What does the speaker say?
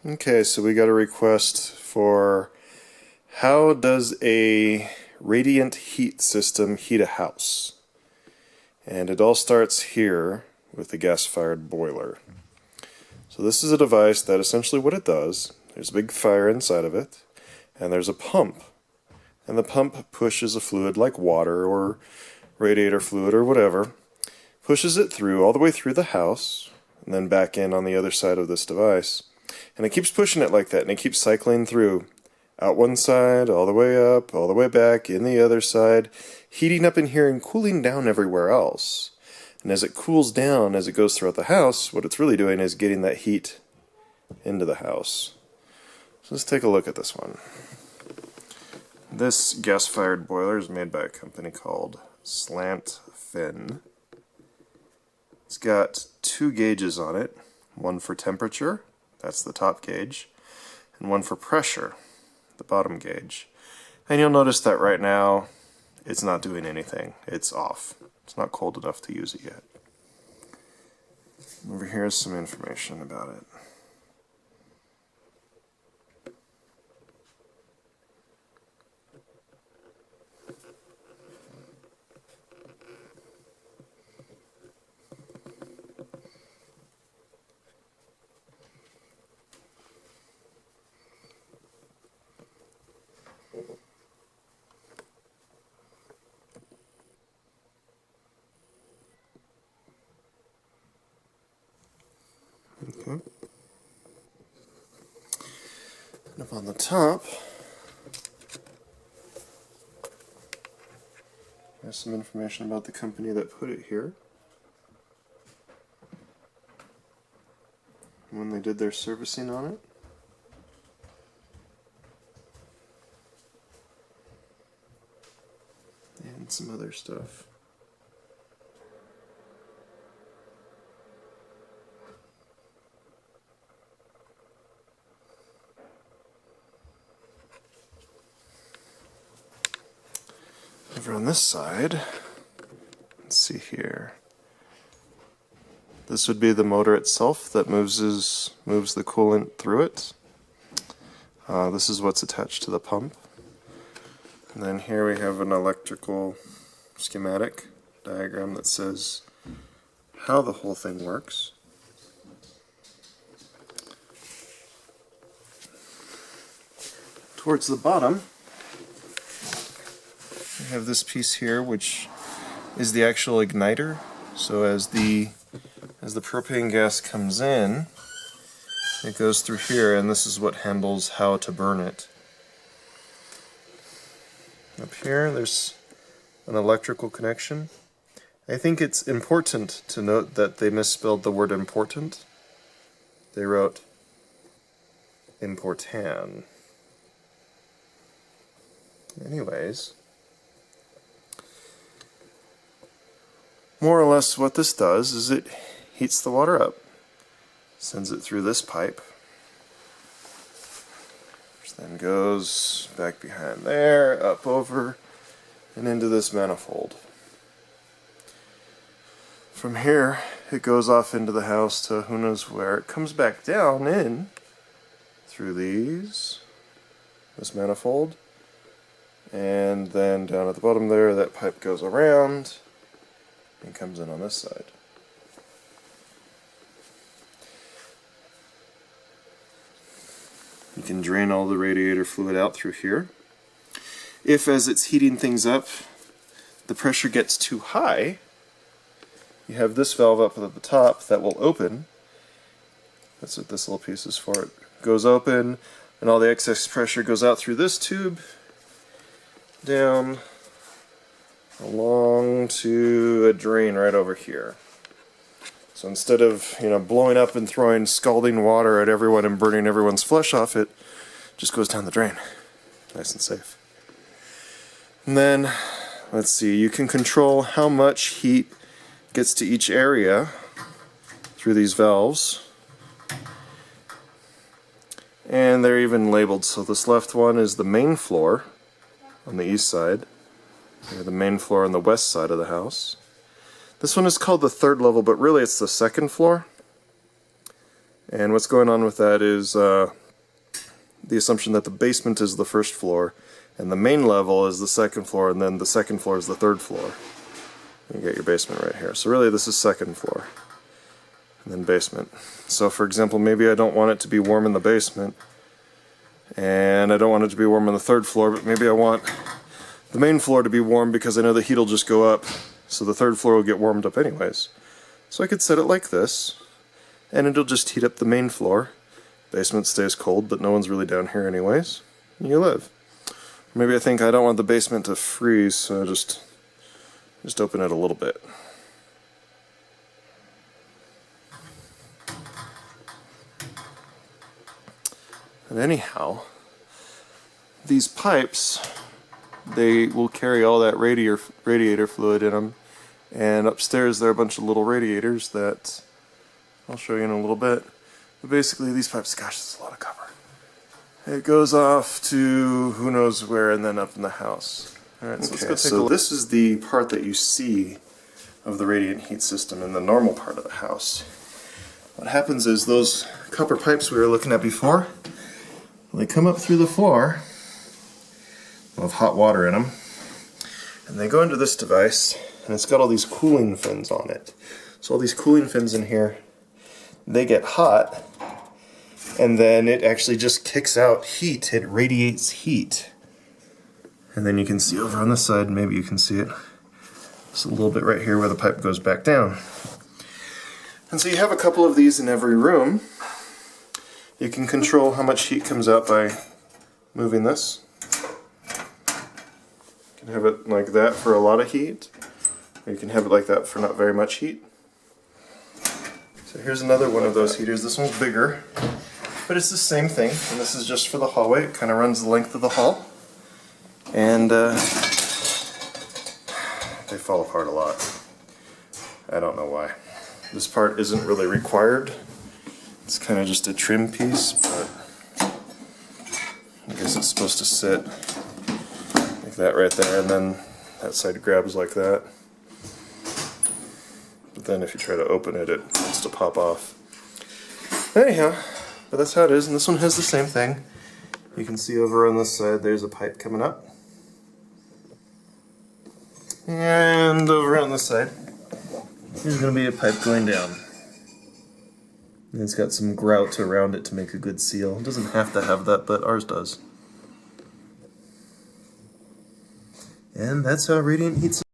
Okay, so we got a request for how does a radiant heat system heat a house? And it all starts here with the gas-fired boiler. So this is a device that essentially what it does, there's a big fire inside of it, and there's a pump. And the pump pushes a fluid like water or radiator fluid or whatever, pushes it through all the way through the house, and then back in on the other side of this device. And it keeps pushing it like that, and it keeps cycling through. Out one side, all the way up, all the way back, in the other side, heating up in here and cooling down everywhere else. And as it cools down, as it goes throughout the house, what it's really doing is getting that heat into the house. So let's take a look at this one. This gas-fired boiler is made by a company called Slant Fin. It's got two gauges on it, one for temperature, that's the top gauge, and one for pressure, the bottom gauge. And you'll notice that right now it's not doing anything. It's off. It's not cold enough to use it yet. Over here is some information about it. Okay. And up on the top, there's some information about the company that put it here, when they did their servicing on it. And some other stuff. Over on this side, let's see here. This would be the motor itself that moves the coolant through it. This is what's attached to the pump. And then here we have an electrical schematic diagram that says how the whole thing works. Towards the bottom, we have this piece here, which is the actual igniter. So as the propane gas comes in, it goes through here, and this is what handles how to burn it. Up here, there's an electrical connection. I think it's important to note that they misspelled the word important. They wrote important. Anyways, more or less what this does is it heats the water up, sends it through this pipe, which then goes back behind there, up over, and into this manifold. From here, it goes off into the house to who knows where. It comes back down in through this manifold, and then down at the bottom there, that pipe goes around and comes in on this side. You can drain all the radiator fluid out through here. If, as it's heating things up, the pressure gets too high, you have this valve up at the top that will open. That's what this little piece is for. It goes open, and all the excess pressure goes out through this tube, down, along to a drain right over here. So instead of, blowing up and throwing scalding water at everyone and burning everyone's flesh off, it just goes down the drain. Nice and safe. And then, let's see, you can control how much heat gets to each area through these valves. And they're even labeled. So this left one is the main floor on the east side. The main floor on the west side of the house. This one is called the third level, but really it's the second floor. And what's going on with that is the assumption that the basement is the first floor, and the main level is the second floor, and then the second floor is the third floor. You get your basement right here. So really this is second floor, and then basement. So for example, maybe I don't want it to be warm in the basement, and I don't want it to be warm on the third floor, but maybe I want the main floor to be warm because I know the heat will just go up, so the third floor will get warmed up anyways. So I could set it like this, and it'll just heat up the main floor. Basement stays cold, but no one's really down here anyways. And you live. Maybe I think I don't want the basement to freeze, so I just open it a little bit. And anyhow, these pipes, they will carry all that radiator fluid in them, and upstairs there are a bunch of little radiators that I'll show you in a little bit. But basically these pipes, gosh, this is a lot of cover. It goes off to who knows where and then up in the house. Alright, so let's go take a look. This is the part that you see of the radiant heat system in the normal part of the house. What happens is those copper pipes we were looking at before, they come up through the floor with hot water in them, and they go into this device, and it's got all these cooling fins on it. So all these cooling fins in here, they get hot, and then it actually just kicks out heat. It radiates heat. And then you can see over on this side, maybe you can see it, just a little bit right here where the pipe goes back down. And so you have a couple of these in every room. You can control how much heat comes out by moving this. You can have it like that for a lot of heat, or you can have it like that for not very much heat. So here's another one of those heaters. This one's bigger, but it's the same thing, and this is just for the hallway. It kind of runs the length of the hall, and they fall apart a lot. I don't know why. This part isn't really required. It's kind of just a trim piece, but I guess it's supposed to sit like that right there, and then that side grabs like that. But then if you try to open it, it wants to pop off. Anyhow, but that's how it is, and this one has the same thing. You can see over on this side there's a pipe coming up. And over on this side, there's going to be a pipe going down. And it's got some grout around it to make a good seal. It doesn't have to have that, but ours does. And that's how radiant heat